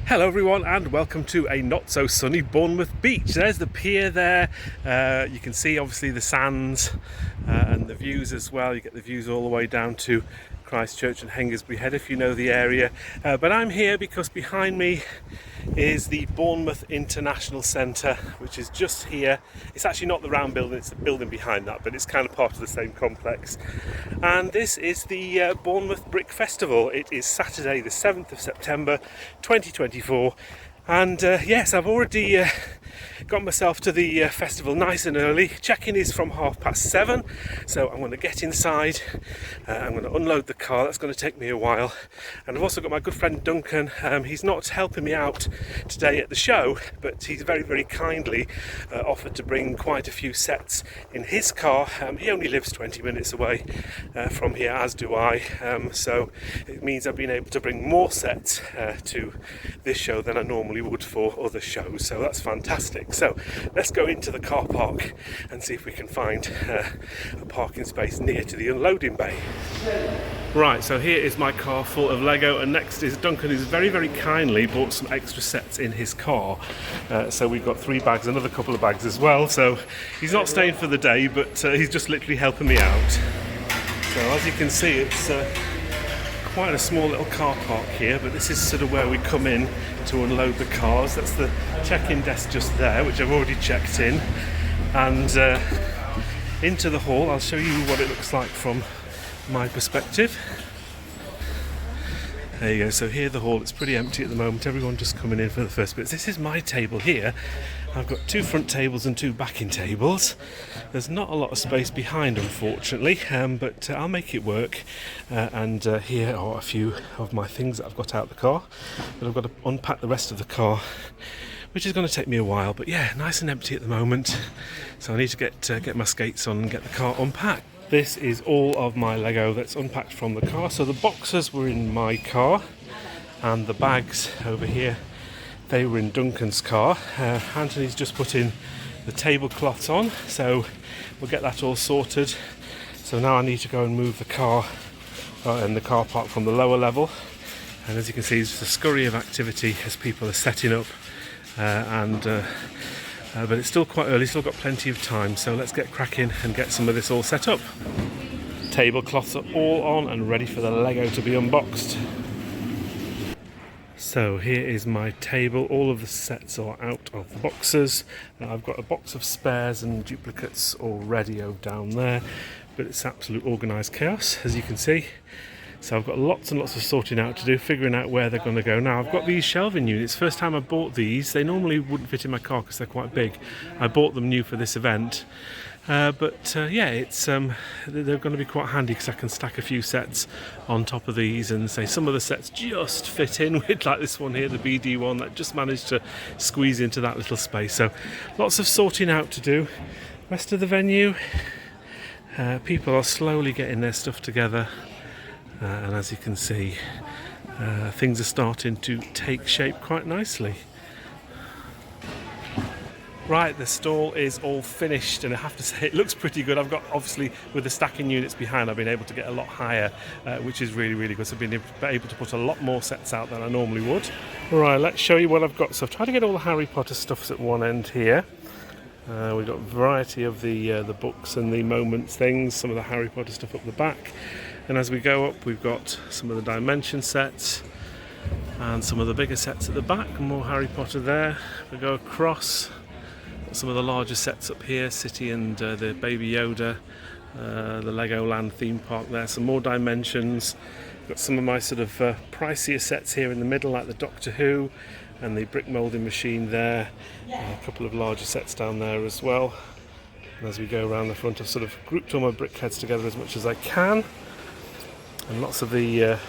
Hello everyone and welcome to a not so sunny Bournemouth beach. There's the pier there, you can see obviously the sands and the views as well. You get the views all the way down to Christchurch and Hengersbury Head if you know the area, but I'm here because behind me is the Bournemouth International Centre, which is just here. It's actually not the round building, it's the building behind that, but it's kind of part of the same complex. And this is the Bournemouth Brick Festival. It is Saturday the 7th of September 2024, and yes, I've already got myself to the festival nice and early. Check-in is from 7:30, so I'm going to get inside, I'm going to unload the car. That's going to take me a while, and I've also got my good friend Duncan. He's not helping me out today at the show, but he's very kindly offered to bring quite a few sets in his car. He only lives 20 minutes away from here, as do I, so it means I've been able to bring more sets to this show than I normally would for other shows, so that's fantastic. So let's go into the car park and see if we can find a parking space near to the unloading bay. Right, so here is my car full of Lego, and next is Duncan, who's very kindly bought some extra sets in his car. So we've got 3 bags, another couple of bags as well, so he's not staying for the day, but he's just literally helping me out. So as you can see, it's quite a small little car park here, but this is sort of where we come in to unload the cars. That's the check-in desk just there, which I've already checked in, and into the hall. I'll show you what it looks like from my perspective. There you go, so here the hall, it's pretty empty at the moment, everyone just coming in for the first bits. This is my table here. I've got 2 front tables and 2 backing tables. There's not a lot of space behind, unfortunately, but I'll make it work. And here are a few of my things that I've got out of the car, but I've got to unpack the rest of the car, which is going to take me a while. But yeah, nice and empty at the moment, so I need to get my skates on and get the car unpacked. This is all of my Lego that's unpacked from the car. So the boxes were in my car, and the bags over here, they were in Duncan's car. Anthony's just put in the tablecloths on, so we'll get that all sorted. So now I need to go and move the car and the car park from the lower level. And as you can see, there's a scurry of activity as people are setting up, but it's still quite early, still got plenty of time, so let's get cracking and get some of this all set up. Tablecloths are all on and ready for the Lego to be unboxed. So here is my table. All of the sets are out of the boxes. I've got a box of spares and duplicates already down there, but it's absolute organised chaos, as you can see. So I've got lots and lots of sorting out to do, figuring out where they're going to go. Now I've got these shelving units. First time I bought these, they normally wouldn't fit in my car because they're quite big. I bought them new for this event, but yeah, it's they're going to be quite handy because I can stack a few sets on top of these, and say some of the sets just fit in with, like this one here, the BD one, that just managed to squeeze into that little space. So lots of sorting out to do. Rest of the venue, people are slowly getting their stuff together. And as you can see, things are starting to take shape quite nicely. Right, the stall is all finished, and I have to say it looks pretty good. I've got, obviously, with the stacking units behind, I've been able to get a lot higher, which is really good. So I've been able to put a lot more sets out than I normally would. Right, let's show you what I've got. So I've tried to get all the Harry Potter stuffs at one end here. We've got a variety of the books and the moments things, some of the Harry Potter stuff up the back. And as we go up, we've got some of the dimension sets and some of the bigger sets at the back. More Harry Potter there. We go across, got some of the larger sets up here, City and the Baby Yoda, the Legoland theme park there. Some more dimensions. Got some of my sort of pricier sets here in the middle, like the Doctor Who and the brick moulding machine there. A couple of larger sets down there as well. And as we go around the front, I've sort of grouped all my brick heads together as much as I can. And lots of the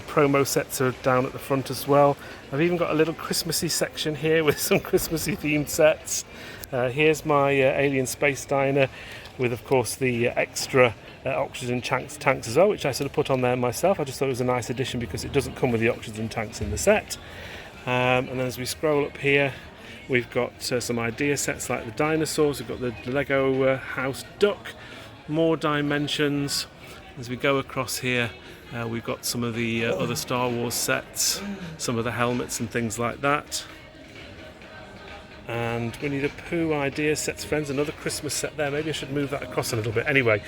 promo sets are down at the front as well. I've even got a little Christmassy section here with some Christmassy themed sets. Here's my Alien Space Diner with, of course, the extra oxygen tanks as well, which I sort of put on there myself. I just thought it was a nice addition because it doesn't come with the oxygen tanks in the set. And then as we scroll up here, we've got some idea sets like the dinosaurs. We've got the Lego house duck, more dimensions. As we go across here, We've got some of the other Star Wars sets, some of the helmets and things like that. And Winnie the Pooh Ideas Sets Friends, another Christmas set there. Maybe I should move that across a little bit. Anyway,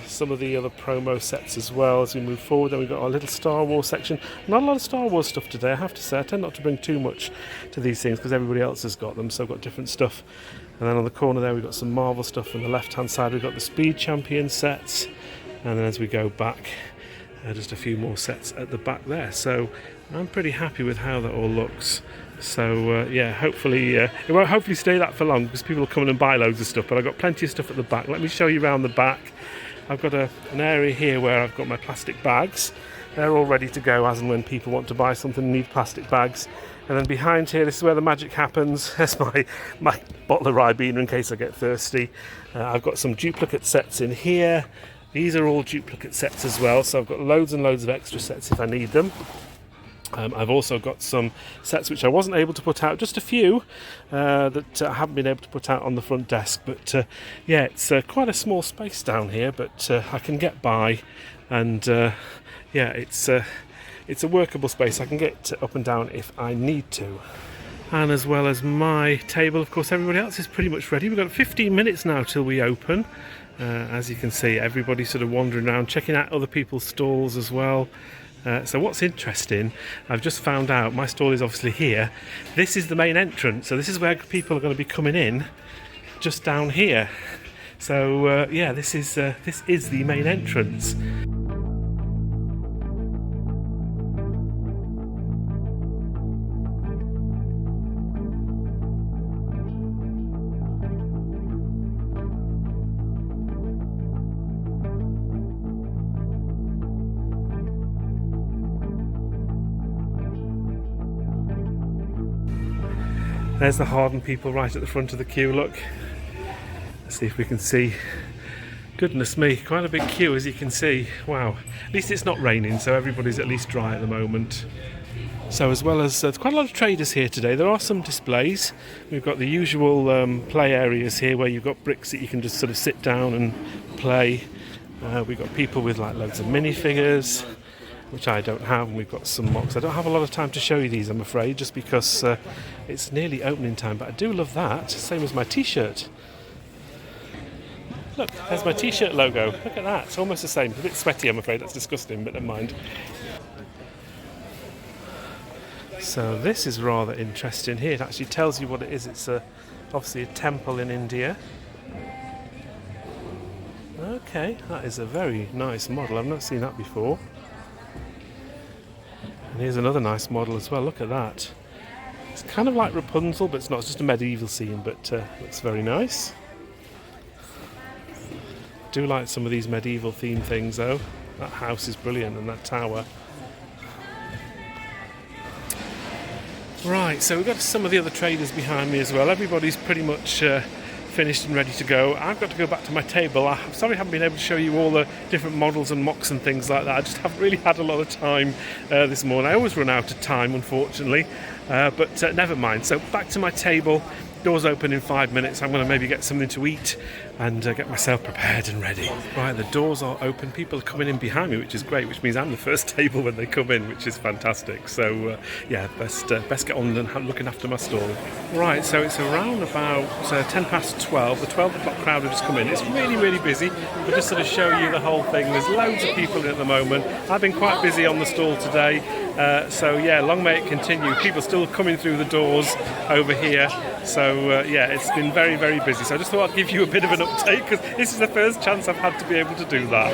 some of the other promo sets as well as we move forward. Then we've got our little Star Wars section. Not a lot of Star Wars stuff today, I have to say. I tend not to bring too much to these things because everybody else has got them, so I've got different stuff. And then on the corner there we've got some Marvel stuff. On the left hand side we've got the Speed Champion sets. And then as we go back, just a few more sets at the back there. So I'm pretty happy with how that all looks. So yeah, hopefully it won't hopefully stay that for long because people will come in and buy loads of stuff, but I've got plenty of stuff at the back. Let me show you around the back. I've got an area here where I've got my plastic bags. They're all ready to go as and when people want to buy something and need plastic bags. And then behind here, this is where the magic happens. There's my bottle of Ribena in case I get thirsty. I've got some duplicate sets in here. These are all duplicate sets as well, so I've got loads and loads of extra sets if I need them. I've also got some sets which I wasn't able to put out, just a few that I haven't been able to put out on the front desk. But yeah, it's quite a small space down here, but I can get by, and yeah, it's a workable space. I can get up and down if I need to. And as well as my table, of course, everybody else is pretty much ready. We've got 15 minutes now till we open. As you can see, everybody's sort of wandering around, checking out other people's stalls as well. So what's interesting, I've just found out, my stall is obviously here. This is the main entrance, so this is where people are going to be coming in, just down here. So yeah, this is the main entrance. There's the hardened people right at the front of the queue, look. Let's see if we can see. Goodness me, quite a big queue as you can see. Wow. At least it's not raining, so everybody's at least dry at the moment. So as well as, there's quite a lot of traders here today. There are some displays. We've got the usual play areas here where you've got bricks that you can just sort of sit down and play. We've got people with like loads of minifigures, which I don't have, and we've got some mocks. I don't have a lot of time to show you these, I'm afraid, just because it's nearly opening time, but I do love that, same as my t-shirt. Look, there's my t-shirt logo, look at that, it's almost the same. It's a bit sweaty, I'm afraid, that's disgusting, but never mind. So this is rather interesting here, it actually tells you what it is. It's obviously a temple in India. Okay, that is a very nice model, I've not seen that before. And here's another nice model as well, look at that. It's kind of like Rapunzel, but it's not, it's just a medieval scene, but looks very nice. I do like some of these medieval themed things though. That house is brilliant, and that tower. Right, so we've got some of the other traders behind me as well. Everybody's pretty much finished and ready to go. I've got to go back to my table. I'm sorry I haven't been able to show you all the different models and mocks and things like that. I just haven't really had a lot of time this morning. I always run out of time, unfortunately, but never mind. So back to my table. Doors open in 5 minutes. I'm going to maybe get something to eat and get myself prepared and ready. Right, the doors are open. People are coming in behind me, which is great, which means I'm the first table when they come in, which is fantastic. So yeah, best get on and looking after my stall. Right, so it's around about 10 past 12. The 12 o'clock crowd have just come in. It's really, really busy. We'll just sort of show you the whole thing. There's loads of people in at the moment. I've been quite busy on the stall today. So yeah, long may it continue. People still coming through the doors over here. So yeah, it's been very, very busy. So I just thought I'd give you a bit of an update because this is the first chance I've had to be able to do that.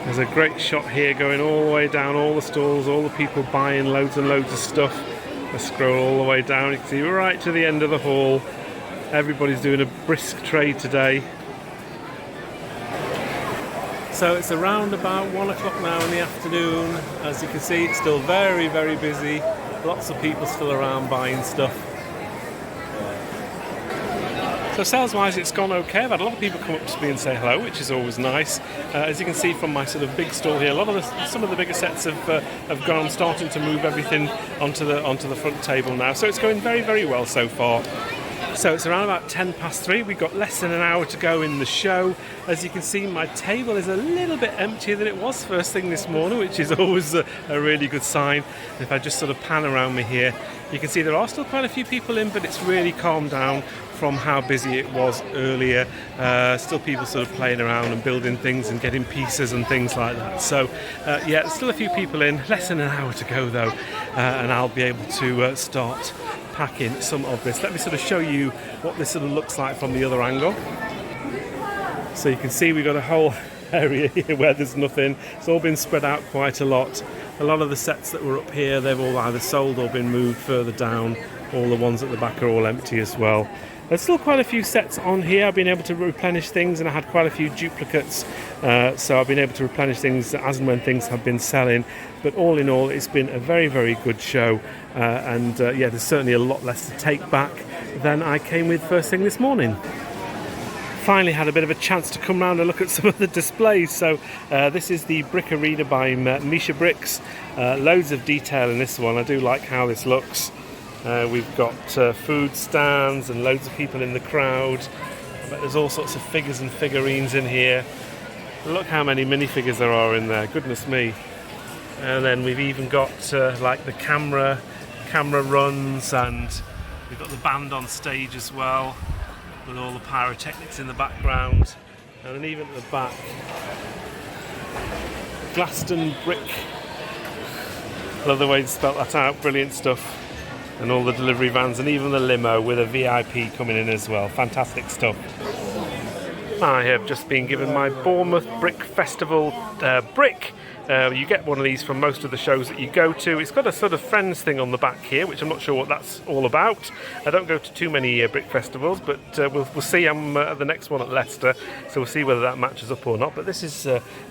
There's a great shot here going all the way down, all the stalls, all the people buying loads and loads of stuff. Let's scroll all the way down. You can see right to the end of the hall. Everybody's doing a brisk trade today. So it's around about 1 o'clock now in the afternoon. As you can see, it's still very, very busy. Lots of people still around buying stuff. So sales-wise, it's gone okay. I've had a lot of people come up to me and say hello, which is always nice. As you can see from my sort of big stall here, some of the bigger sets have gone, starting to move everything onto the front table now. So it's going very, very well so far. So it's around about 3:10. We've got less than an hour to go in the show. As you can see, my table is a little bit emptier than it was first thing this morning, which is always a really good sign. And if I just sort of pan around me here, you can see there are still quite a few people in, but it's really calmed down from how busy it was earlier. Still people sort of playing around and building things and getting pieces and things like that. So yeah, there's still a few people in, less than an hour to go though, and I'll be able to start packing some of this. Let me sort of show you what this sort of looks like from the other angle. So you can see we've got a whole area here where there's nothing. It's all been spread out quite a lot. A lot of the sets that were up here, they've all either sold or been moved further down. All the ones at the back are all empty as well. There's still quite a few sets on here. I've been able to replenish things, and I had quite a few duplicates, so I've been able to replenish things as and when things have been selling. But all in all, it's been a very, very good show, and yeah, there's certainly a lot less to take back than I came with first thing this morning. Finally had a bit of a chance to come round and look at some of the displays. So this is the Brick Arena by Misha Bricks. Loads of detail in this one. I do like how this looks. We've got food stands and loads of people in the crowd. I bet there's all sorts of figures and figurines in here. Look how many minifigures there are in there, goodness me. And then we've even got like the camera runs, and we've got the band on stage as well, with all the pyrotechnics in the background. And then even at the back, Glaston Brick. Love the way you spelt that out, brilliant stuff. And all the delivery vans, and even the limo with a VIP coming in as well. Fantastic stuff. I have just been given my Bournemouth Brick Festival brick. You get one of these from most of the shows that you go to. It's got a sort of friends thing on the back here, which I'm not sure what that's all about. I don't go to too many brick festivals, but we'll see. I'm at the next one at Leicester, so we'll see whether that matches up or not. But this is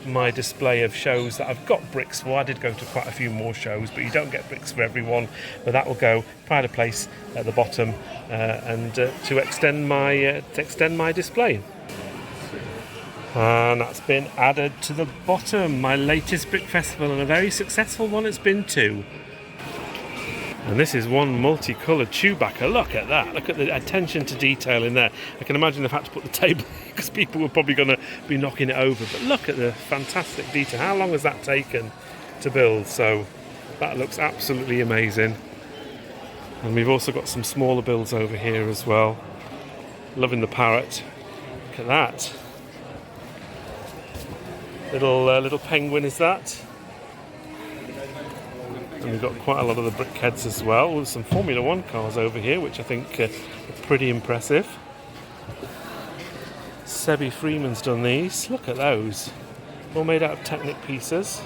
my display of shows that I've got bricks for. I did go to quite a few more shows, but you don't get bricks for everyone. But that will go pride of place at the bottom, and to extend my display. And that's been added to the bottom. My latest brick festival, and a very successful one it's been too. And this is one multicoloured Chewbacca. Look at that. Look at the attention to detail in there. I can imagine they've had to put the table because people were probably going to be knocking it over. But look at the fantastic detail. How long has that taken to build? So that looks absolutely amazing. And we've also got some smaller builds over here as well. Loving the parrot. Look at that. Little penguin is that. And we've got quite a lot of the brick heads as well, with some Formula 1 cars over here, which I think are pretty impressive. Sebi Freeman's done these. Look at those. All made out of Technic pieces.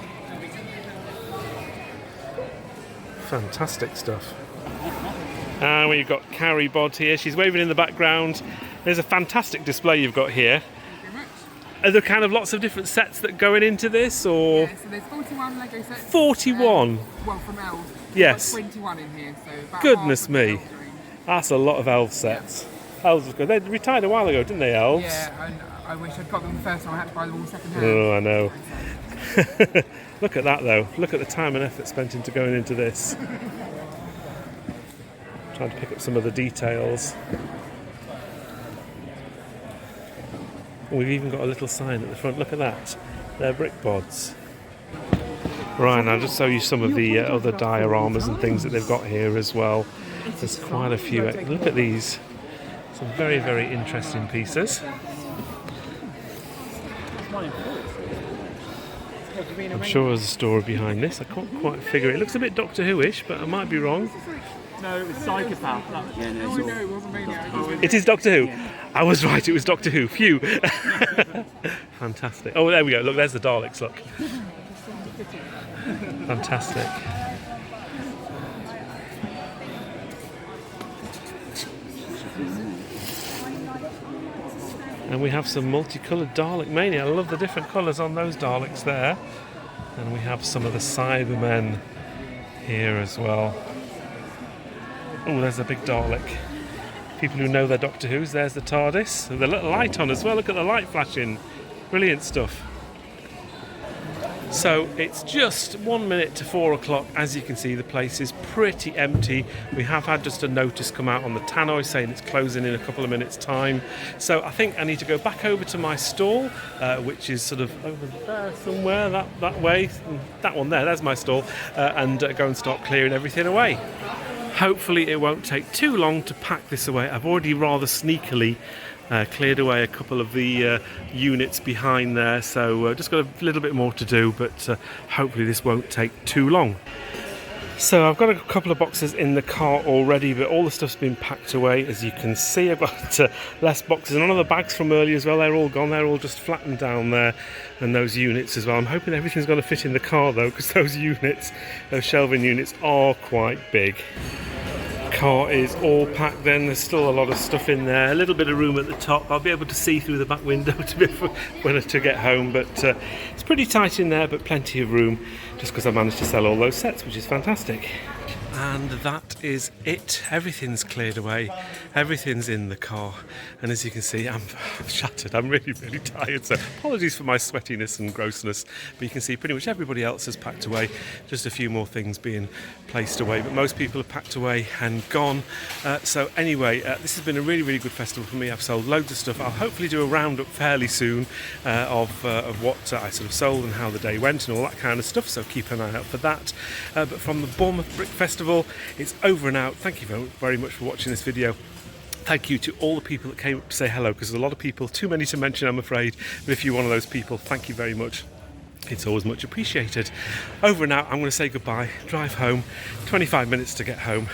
Fantastic stuff. And we've got Carrie Bod here. She's waving in the background. There's a fantastic display you've got here. Are there kind of lots of different sets that going into this, or? Yeah, so there's 41 Lego sets. 41? Well, from elves. Yes. 21 in here, so about goodness me. That's a lot of elf sets. Yeah. Elves was good. They retired a while ago, didn't they, elves? Yeah, and I wish I'd got them the first time. I had to buy them all second hand. Oh, I know. Look at that, though. Look at the time and effort spent into going into this. Trying to pick up some of the details. We've even got a little sign at the front. Look at that. They're brick bods. Right, I'll just show you some of the other dioramas and things that they've got here as well. There's quite a few. Look at these. Some very, very interesting pieces. I'm sure there's a story behind this. I can't quite figure it. It looks a bit Doctor Who-ish, but I might be wrong. No, it was Psychopath. It wasn't me. It is Doctor Who. Yeah. I was right, it was Doctor Who. Phew. Fantastic. Oh, there we go. Look, there's the Daleks, look. Fantastic. And we have some multicoloured Dalek Mania. I love the different colours on those Daleks there. And we have some of the Cybermen here as well. Oh, there's a big Dalek. People who know their Doctor Who's. There's the TARDIS. With a little light on as well. Look at the light flashing. Brilliant stuff. So it's just 1 minute to 4 o'clock. As you can see, the place is pretty empty. We have had just a notice come out on the tannoy saying it's closing in a couple of minutes time. So I think I need to go back over to my stall, which is sort of over there somewhere, that way. That one there, there's my stall, and go and start clearing everything away. Hopefully it won't take too long to pack this away. I've already rather sneakily cleared away a couple of the units behind there, so just got a little bit more to do, but hopefully this won't take too long. So I've got a couple of boxes in the car already, but all the stuff's been packed away. As you can see, I've got less boxes, and none of the bags from earlier as well, they're all gone. They're all just flattened down there, and those units as well. I'm hoping everything's going to fit in the car though, because those units, those shelving units, are quite big. Car is all packed then. There's still a lot of stuff in there, a little bit of room at the top. I'll be able to see through the back window to get home, but it's pretty tight in there, but plenty of room, just because I managed to sell all those sets, which is fantastic. And that is it. Everything's cleared away, everything's in the car, and as you can see, I'm shattered. I'm really tired, so apologies for my sweatiness and grossness, but you can see pretty much everybody else has packed away, just a few more things being placed away, but most people have packed away and gone. So anyway, this has been a really good festival for me. I've sold loads of stuff. I'll hopefully do a roundup fairly soon of what I sort of sold and how the day went and all that kind of stuff, so keep an eye out for that. But from the Bournemouth Brick Festival, it's over and out. Thank you very much for watching this video. Thank you to all the people that came up to say hello, because there's a lot of people, too many to mention I'm afraid, but if you're one of those people, thank you very much. It's always much appreciated. Over and out. I'm going to say goodbye, drive home, 25 minutes to get home,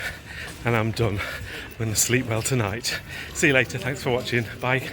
and I'm done. I'm going to sleep well tonight. See you later. Thanks for watching. Bye.